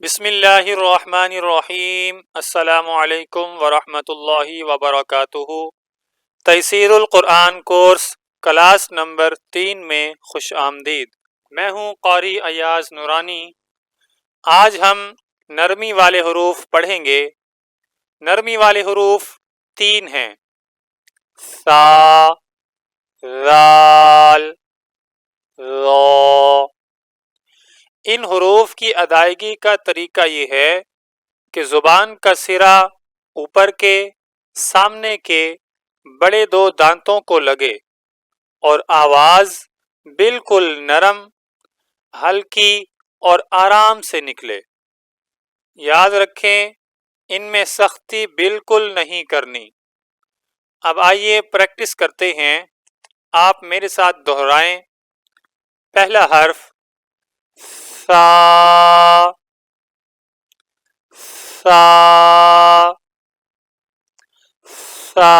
بسم اللہ الرحمن الرحیم۔ السلام علیکم ورحمۃ اللہ وبرکاتہ۔ تیسیر القرآن کورس کلاس نمبر 3 میں خوش آمدید۔ میں ہوں قاری ایاز نورانی۔ آج ہم نرمی والے حروف پڑھیں گے۔ نرمی والے حروف 3 ہیں: سا، رال، را۔ ان حروف کی ادائیگی کا طریقہ یہ ہے کہ زبان کا سرا اوپر کے سامنے کے بڑے 2 دانتوں کو لگے اور آواز بالکل نرم، ہلکی اور آرام سے نکلے۔ یاد رکھیں، ان میں سختی بالکل نہیں کرنی۔ اب آئیے پریکٹس کرتے ہیں۔ آپ میرے ساتھ دہرائیں۔ پہلا حرف سا، سا، سا۔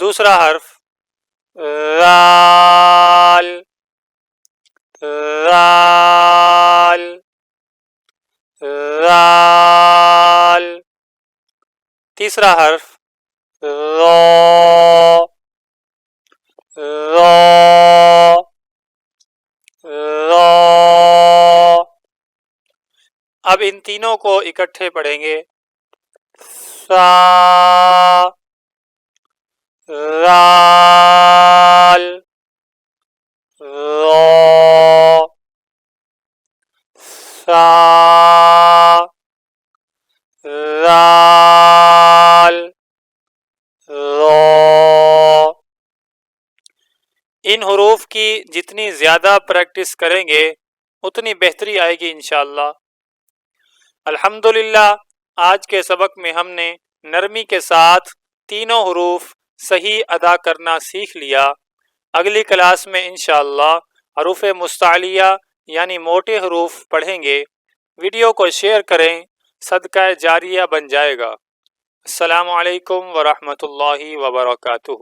دوسرا حرف رال، رال، رال۔ تیسرا حرف را، را، را۔ اب ان تینوں کو اکٹھے پڑھیں گے۔ سا، رال، را، سا، رال، را۔ ان حروف کی جتنی زیادہ پریکٹس کریں گے اتنی بہتری آئے گی انشاءاللہ۔ الحمدللہ آج کے سبق میں ہم نے نرمی کے ساتھ تینوں حروف صحیح ادا کرنا سیکھ لیا۔ اگلی کلاس میں انشاءاللہ حروف مستعلیہ یعنی موٹے حروف پڑھیں گے۔ ویڈیو کو شیئر کریں، صدقہ جاریہ بن جائے گا۔ السلام علیکم ورحمۃ اللہ وبرکاتہ۔